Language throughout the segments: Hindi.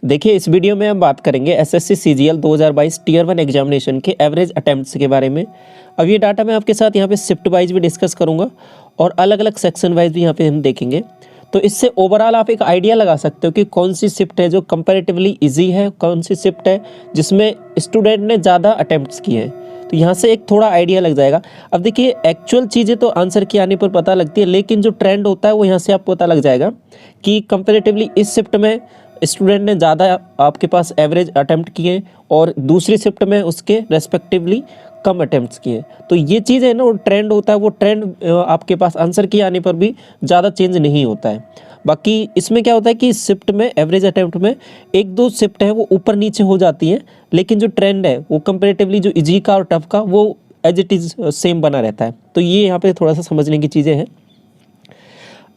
देखिए, इस वीडियो में हम बात करेंगे एसएससी सीजीएल 2022 टियर 1 एग्जामिनेशन के एवरेज अटेम्प्ट्स के बारे में। अब ये डाटा मैं आपके साथ यहाँ पे शिफ्ट वाइज भी डिस्कस करूँगा और अलग अलग सेक्शन वाइज भी यहाँ पे हम देखेंगे। तो इससे ओवरऑल आप एक आइडिया लगा सकते हो कि कौन सी शिफ्ट है जो कंपैरेटिवली इजी है, कौन सी शिफ्ट है जिसमें स्टूडेंट ने ज़्यादा अटेम्प्ट्स किए हैं। तो यहाँ से एक थोड़ा आइडिया लग जाएगा। अब देखिए, एक्चुअल चीज़ें तो आंसर के आने पर पता लगती है, लेकिन जो ट्रेंड होता है वो यहाँ से आपको पता लग जाएगा कि कंपैरेटिवली इस शिफ्ट में स्टूडेंट ने ज़्यादा आपके पास एवरेज अटेम्प्ट किए और दूसरी शिफ्ट में उसके रेस्पेक्टिवली कम अटेम्प्ट्स किए। तो ये चीज़ है ना, वो ट्रेंड होता है, वो ट्रेंड आपके पास आंसर के आने पर भी ज़्यादा चेंज नहीं होता है। बाकी इसमें क्या होता है कि इस शिफ्ट में एवरेज अटेम्प्ट में एक दो शिफ्ट है वो ऊपर नीचे हो जाती है, लेकिन जो ट्रेंड है वो कंपेरेटिवली जो इजी का और टफ का वो एज इट इज़ सेम बना रहता है। तो ये यहाँ पे थोड़ा सा समझने की चीज़ें हैं।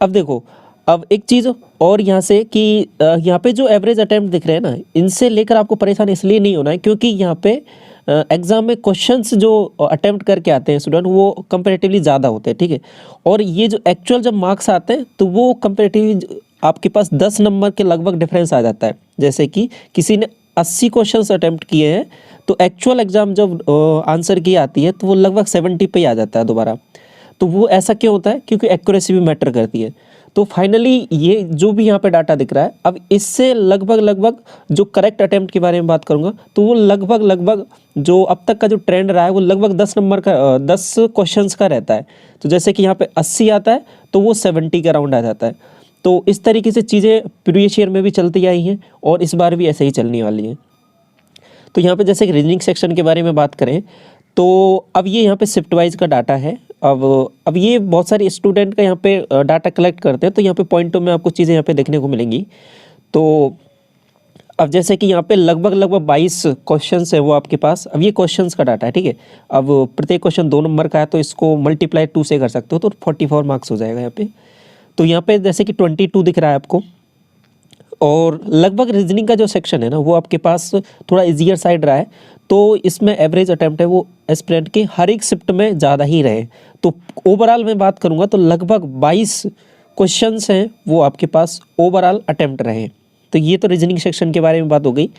अब देखो, अब एक चीज़ और यहाँ से कि यहाँ पे जो एवरेज अटेम्प्ट दिख रहे हैं ना, इनसे लेकर आपको परेशान इसलिए नहीं होना है क्योंकि यहाँ पे एग्ज़ाम में क्वेश्चंस जो अटेम्प्ट करके आते हैं स्टूडेंट वो कंपैरेटिवली ज़्यादा होते हैं, ठीक है। और ये जो एक्चुअल जब मार्क्स आते हैं तो वो कंपैरेटिवली आपके पास 10 नंबर के लगभग डिफरेंस आ जाता है। जैसे कि किसी ने 80 क्वेश्चंस अटेम्प्ट किए हैं तो एक्चुअल एग्ज़ाम जब आंसर की आती है तो वो लगभग 70 पे ही आ जाता है दोबारा। तो वो ऐसा क्यों होता है? क्योंकि एक्यूरेसी भी मैटर करती है। तो फाइनली ये जो भी यहाँ पे डाटा दिख रहा है, अब इससे लगभग जो करेक्ट अटेम्प्ट के बारे में बात करूँगा तो वो लगभग जो अब तक का जो ट्रेंड रहा है वो लगभग 10 नंबर का 10 क्वेश्चंस का रहता है। तो जैसे कि यहाँ पे 80 आता है तो वो 70 के अराउंड आ जाता है। तो इस तरीके से चीज़ें प्रीवियस ईयर में भी चलती आई हैं और इस बार भी ऐसे ही चलने वाली हैं। तो यहाँ पे जैसे कि रीजनिंग सेक्शन के बारे में बात करें तो अब ये यहाँ पे शिफ्ट वाइज का डाटा है। अब ये बहुत सारे स्टूडेंट का यहाँ पे डाटा कलेक्ट करते हैं, तो यहाँ पे पॉइंटों में आपको चीज़ें यहाँ पे देखने को मिलेंगी। तो अब जैसे कि यहाँ पे लगभग 22 क्वेश्चंस है वो आपके पास। अब ये क्वेश्चंस का डाटा है, ठीक है। अब प्रत्येक क्वेश्चन 2 नंबर का है तो इसको मल्टीप्लाई 2 से कर सकते हो तो 44 मार्क्स हो जाएगा यहाँ पे। तो यहाँ पे जैसे कि 22 दिख रहा है आपको। और लगभग रीजनिंग का जो सेक्शन है ना वो आपके पास थोड़ा इजियर साइड रहा है, तो इसमें एवरेज अटेम्प्ट है वो एस्पिरेंट के हर एक शिफ्ट में ज़्यादा ही रहे। तो ओवरऑल मैं बात करूँगा तो लगभग 22 क्वेश्चंस हैं वो आपके पास ओवरऑल अटेम्प्ट रहे। तो ये तो रीजनिंग सेक्शन के बारे में बात हो गई।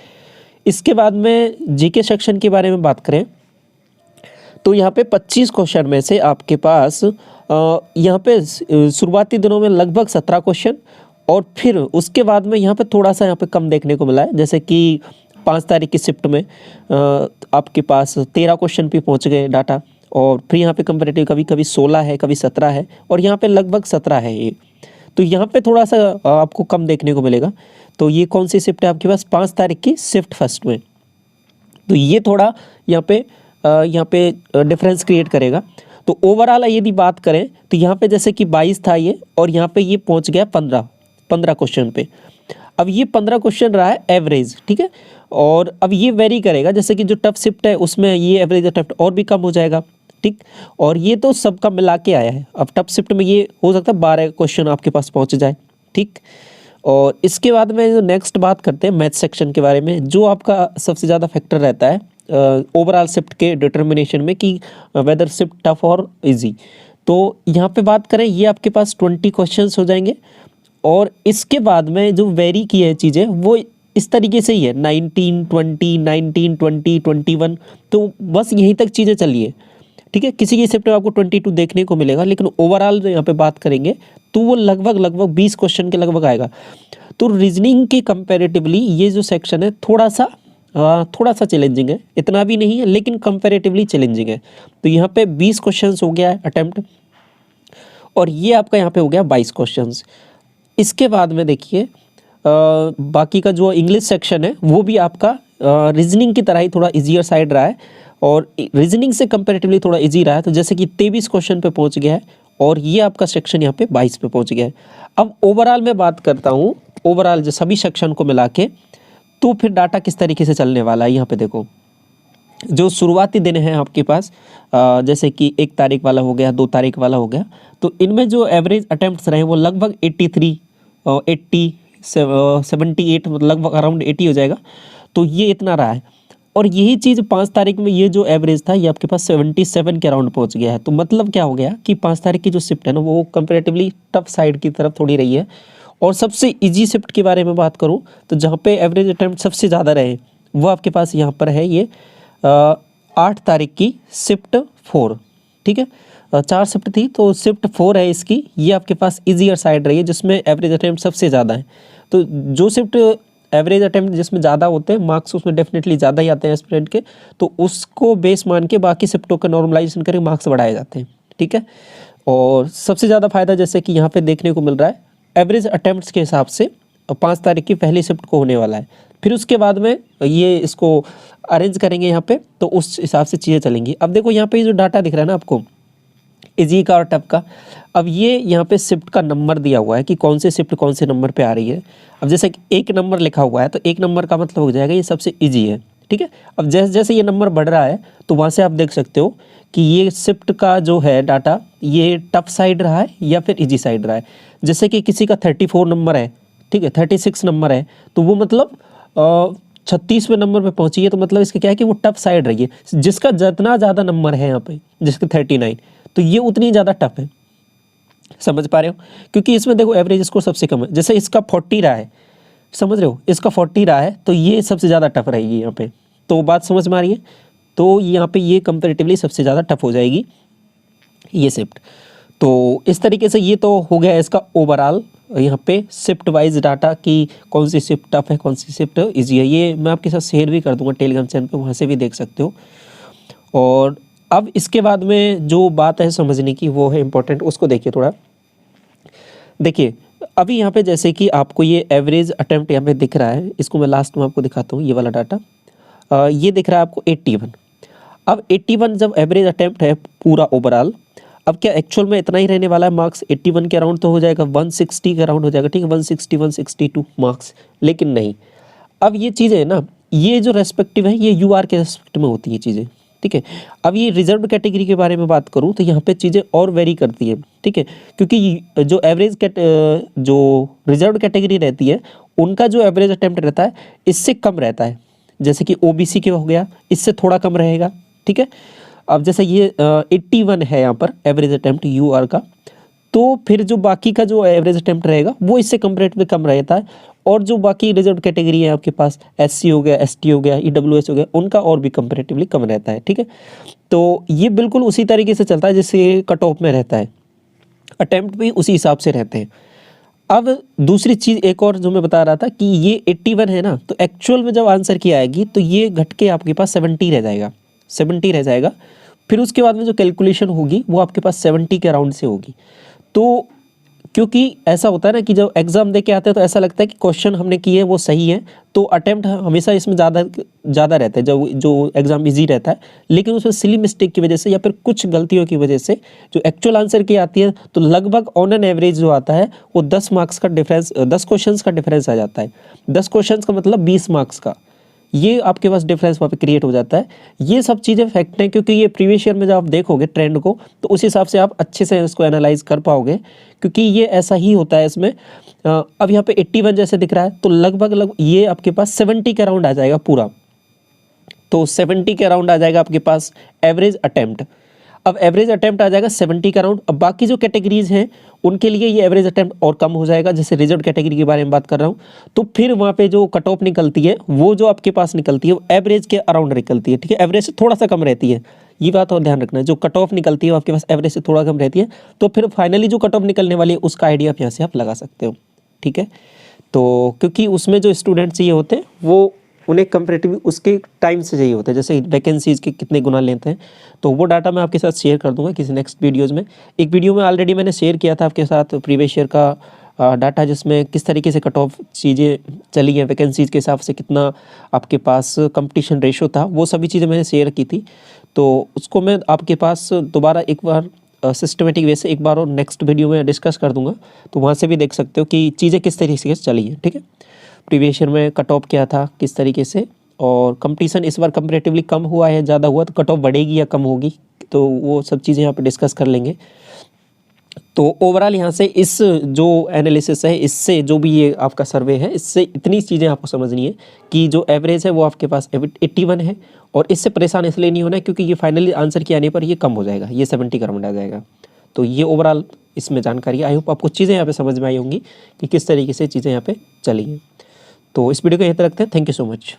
इसके बाद में जीके सेक्शन के बारे में बात करें तो यहाँ पे 25 क्वेश्चन में से आपके पास यहाँ पे शुरुआती दिनों में लगभग 17 क्वेश्चन और फिर उसके बाद में यहाँ पे थोड़ा सा यहाँ पे कम देखने को मिला है। जैसे कि 5 तारीख की शिफ्ट में आपके पास 13 क्वेश्चन पे पहुँच गए डाटा, और फिर यहाँ पे कंपैरेटिव कभी 16 है, कभी 17 है, और यहाँ पे लगभग 17 है ये। तो यहाँ पे थोड़ा सा आपको कम देखने को मिलेगा। तो ये कौन सी शिफ्ट है आपके पास? 5 तारीख की शिफ्ट फर्स्ट में। तो ये थोड़ा यहाँ पे डिफरेंस क्रिएट करेगा। तो ओवरऑल यदि बात करें तो यहाँ पे जैसे कि 22 था ये, और यहाँ पे ये पहुँच गया 15 क्वेश्चन पे। अब ये 15 क्वेश्चन रहा है एवरेज, ठीक है। और अब ये वेरी करेगा, जैसे कि जो टफ शिफ्ट है उसमें ये एवरेज अटेम्प्ट और भी कम हो जाएगा, ठीक। और ये तो सबका मिला के आया है। अब टफ शिफ्ट में ये हो सकता है 12 क्वेश्चन आपके पास पहुंच जाए, ठीक। और इसके बाद में जो नेक्स्ट बात करते हैं मैथ सेक्शन के बारे में, जो आपका सबसे ज़्यादा फैक्टर रहता है ओवरऑल शिफ्ट के डिटर्मिनेशन में कि वेदर शिफ्ट टफ और इजी। तो यहाँ पे बात करें ये आपके पास 20 क्वेश्चंस हो जाएंगे। और इसके बाद में जो वेरी की है चीज़ें वो इस तरीके से ही है, 19, 20, 19, 20, 21। तो बस यहीं तक चीज़ें चली है, ठीक है। किसी की शिफ्ट में आपको 22 देखने को मिलेगा, लेकिन ओवरऑल जो यहाँ पे बात करेंगे तो वो लगभग 20 क्वेश्चन के लगभग आएगा। तो रीजनिंग के कंपैरेटिवली ये जो सेक्शन है थोड़ा सा चैलेंजिंग है, इतना भी नहीं है लेकिन कंपैरेटिवली चैलेंजिंग है। तो यहाँ पे 20 क्वेश्चंस हो गया है अटेम्प्ट, और ये आपका यहाँ पे हो गया 22 क्वेश्चंस। इसके बाद में देखिए बाकी का जो इंग्लिश सेक्शन है वो भी आपका रीजनिंग की तरह ही थोड़ा इजियर साइड रहा है, और रीजनिंग से कंपैरेटिवली थोड़ा इजी रहा है। तो जैसे कि 23 क्वेश्चन पे पहुंच गया है, और ये आपका सेक्शन यहाँ पे 22 पे पहुंच गया है। अब ओवरऑल मैं बात करता हूँ, ओवरऑल जो सभी सेक्शन को मिला के, तो फिर डाटा किस तरीके से चलने वाला है। यहाँ पे देखो, जो शुरुआती दिन है आपके पास जैसे कि 1 तारीख वाला हो गया, 2 तारीख वाला हो गया, तो इनमें जो एवरेज अटेम्प्ट्स रहे वो लगभग 83, 80, 78, मतलब लगभग अराउंड 80 हो जाएगा। तो ये इतना रहा है। और यही चीज़ 5 तारीख में ये जो एवरेज था ये आपके पास 77 के अराउंड पहुंच गया है। तो मतलब क्या हो गया कि 5 तारीख की जो शिफ्ट है ना वो कंपैरेटिवली टफ साइड की तरफ थोड़ी रही है, और सबसे इजी शिफ्ट के बारे में बात करूँ तो जहाँ पे एवरेज अटेम्प्ट सबसे ज़्यादा रहे वो आपके पास यहाँ पर है ये 8 तारीख की शिफ्ट 4, ठीक है। 4 शिफ्ट थी तो शिफ्ट 4 है इसकी, ये आपके पास ईजियर साइड रही है जिसमें एवरेज अटेम्प्ट सबसे ज़्यादा है। तो जो शिफ्ट एवरेज अटेम्प्ट जिसमें ज़्यादा होते हैं मार्क्स उसमें डेफिनेटली ज़्यादा ही आते हैं एस्पिरेंट के, तो उसको बेस मान के बाकी शिफ्टों का नॉर्मलाइजेशन करके मार्क्स बढ़ाए जाते हैं, ठीक है। और सबसे ज़्यादा फायदा जैसे कि यहाँ पे देखने को मिल रहा है एवरेज अटेम्प्ट्स के हिसाब से 5 तारीख की पहली शिफ्ट को होने वाला है। फिर उसके बाद में ये इसको अरेंज करेंगे यहाँ पे, तो उस हिसाब से चीज़ें चलेंगी। अब देखो यहाँ पे जो डाटा दिख रहा है ना आपको इजी का और टफ का, अब ये यहाँ पे शिफ्ट का नंबर दिया हुआ है कि कौन से शिफ्ट कौन से नंबर पे आ रही है। अब जैसे कि 1 नंबर लिखा हुआ है तो 1 नंबर का मतलब हो जाएगा ये सबसे इजी है, ठीक है। अब जैसे जैसे ये नंबर बढ़ रहा है तो वहाँ से आप देख सकते हो कि ये शिफ्ट का जो है डाटा ये टफ साइड रहा है या फिर इजी साइड रहा है। जैसे कि किसी का 34 नंबर है, ठीक है, 36 नंबर है, तो वो मतलब 36वें नंबर पे पहुंची है, तो मतलब इसका क्या है कि वो टफ साइड रही है। जिसका जितना ज़्यादा नंबर है यहाँ पे, जिसके 39, तो ये उतनी ज़्यादा टफ है, समझ पा रहे हो। क्योंकि इसमें देखो एवरेज स्कोर सबसे कम है, जैसे इसका 40 रहा है, समझ रहे हो, इसका 40 रहा है तो ये सबसे ज़्यादा टफ रहेगी यहाँ पे। तो बात समझ में आ रही है, तो यहाँ पे ये कंपेरेटिवली सबसे ज़्यादा टफ हो जाएगी ये शिफ्ट। तो इस तरीके से ये तो हो गया इसका ओवरऑल यहाँ पे शिफ्ट वाइज डाटा की कौन सी शिफ्ट टफ है कौन सी शिफ्ट इजी है। ये मैं आपके साथ शेयर भी कर दूंगा टेलीग्राम चैनल पे, वहाँ से भी देख सकते हो। और अब इसके बाद में जो बात है समझने की वो है इम्पोर्टेंट, उसको देखिए थोड़ा। देखिए अभी यहाँ पे जैसे कि आपको ये एवरेज अटेम्प्ट यहाँ पे दिख रहा है, इसको मैं लास्ट में आपको दिखाता हूँ, ये वाला डाटा ये दिख रहा है आपको 81। अब 81 जब एवरेज अटेम्प्ट है पूरा ओवरऑल, अब क्या एक्चुअल में इतना ही रहने वाला है मार्क्स, 81 के अराउंड तो हो जाएगा, 160 के अराउंड हो जाएगा, ठीक है, 160 162 मार्क्स। लेकिन नहीं, अब ये चीज़ें ना, ये जो रेस्पेक्टिव है ये यूआर के रेस्पेक्ट में होती है चीज़ें, ठीक है। अब ये रिजर्व कैटेगरी के बारे में बात करूँ तो यहाँ पे चीज़ें और वेरी करती हैं, ठीक है। क्योंकि जो एवरेज जो रिजर्व कैटेगरी रहती है उनका जो एवरेज अटेम्प्ट रहता है इससे कम रहता है। जैसे कि ओबीसी के हो गया, इससे थोड़ा कम रहेगा, ठीक है। अब जैसे ये 81 है यहाँ पर एवरेज अटेम्प्ट यूआर का, तो फिर जो बाकी का जो एवरेज अटेम्प्ट रहेगा वो इससे कंपेरेटिवली कम रहता है। और जो बाकी रिजर्व कैटेगरी है आपके पास, एससी हो गया, एसटी हो गया, ईडब्ल्यूएस हो गया, उनका और भी कंपेरेटिवली कम रहता है, ठीक है। तो ये बिल्कुल उसी तरीके से चलता है जैसे कट ऑफ में रहता है, अटेम्प्ट भी उसी हिसाब से रहते हैं। अब दूसरी चीज़ एक और जो मैं बता रहा था कि ये 81 है ना, तो एक्चुअल में जब आंसर की आएगी तो ये घट के आपके पास 70 रह जाएगा, 70 रह जाएगा। फिर उसके बाद में जो कैलकुलेशन होगी वो आपके पास 70 के अराउंड से होगी। तो क्योंकि ऐसा होता है ना कि जब एग्ज़ाम दे के आते हैं तो ऐसा लगता है कि क्वेश्चन हमने किए वो सही है, तो अटेम्प्ट हमेशा इसमें ज़्यादा रहता है जो एग्ज़ाम इजी रहता है। लेकिन उसमें सिली मिस्टेक की वजह से या फिर कुछ गलतियों की वजह से जो एक्चुअल आंसर की आती है तो लगभग ऑन एन एवरेज जो आता है वो 10 मार्क्स का डिफरेंस, 10 क्वेश्चन का डिफरेंस आ जाता है। 10 क्वेश्चन का मतलब 20 मार्क्स का, ये आपके पास डिफरेंस वहाँ पे क्रिएट हो जाता है। ये सब चीज़ें फैक्ट हैं, क्योंकि ये प्रीवियस ईयर में जब आप देखोगे ट्रेंड को तो उस हिसाब से आप अच्छे से इसको एनालाइज कर पाओगे, क्योंकि ये ऐसा ही होता है इसमें। अब यहाँ पे 81 जैसे दिख रहा है तो लगभग ये आपके पास 70 के अराउंड आ जाएगा पूरा, तो 70 के अराउंड आ जाएगा आपके पास एवरेज अटेम्प्ट। अब एवरेज अटेम्प्ट आ जाएगा 70 के अराउंड। अब बाकी जो कैटेगरीज हैं उनके लिए ये एवरेज अटेम्प्ट और कम हो जाएगा, जैसे रिजर्व कैटेगरी के बारे में बात कर रहा हूँ। तो फिर वहाँ पे जो कट ऑफ निकलती है वो जो आपके पास निकलती है वो एवरेज के अराउंड निकलती है, ठीक है, एवरेज से थोड़ा सा कम रहती है। ये बात और ध्यान रखना है, जो कट ऑफ निकलती है वो आपके पास एवरेज से थोड़ा कम रहती है। तो फिर फाइनली जो कट ऑफ निकलने वाली है उसका आइडिया आप यहाँ से आप लगा सकते हो, ठीक है। तो क्योंकि उसमें जो स्टूडेंट्स ये होते हैं वो उन्हें कंपेरेटिवली उसके टाइम से चाहिए होता है, जैसे वैकेंसीज़ के कितने गुना लेते हैं, तो वो डाटा मैं आपके साथ शेयर कर दूंगा किसी नेक्स्ट वीडियोज़ में। एक वीडियो में ऑलरेडी मैंने शेयर किया था आपके साथ प्रीवियस ईयर का डाटा, जिसमें किस तरीके से कट ऑफ चीज़ें चली हैं, वैकेंसीज़ के हिसाब से कितना आपके पास कंपटीशन रेशो था, वो सभी चीज़ें मैंने शेयर की थी। तो उसको मैं आपके पास दोबारा एक बार सिस्टमेटिक वे से एक बार और नेक्स्ट वीडियो में डिस्कस कर दूंगा, तो वहाँ से भी देख सकते हो कि चीज़ें किस तरीके से चली हैं, ठीक है। प्रीवियस ईयर में कट ऑफ क्या था किस तरीके से, और कंपटीशन इस बार कंपैरेटिवली कम हुआ है ज़्यादा हुआ, तो कट ऑफ बढ़ेगी या कम होगी, तो वो सब चीज़ें यहाँ पे डिस्कस कर लेंगे। तो ओवरऑल यहाँ से इस जो एनालिसिस है, इससे जो भी ये आपका सर्वे है, इससे इतनी चीज़ें आपको समझनी है कि जो एवरेज है वो आपके पास 81 है, और इससे परेशान इसलिए नहीं होना है क्योंकि ये फाइनली आंसर के आने पर ये कम हो जाएगा, ये 70 का राउंड आ जाएगा। तो ये ओवरऑल इसमें जानकारी। आई होप आपको चीज़ें यहाँ पे समझ में आई होंगी कि किस तरीके से चीज़ें यहाँ पे चली हैं। तो इस वीडियो को यहीं तक रखते हैं। Thank you so much.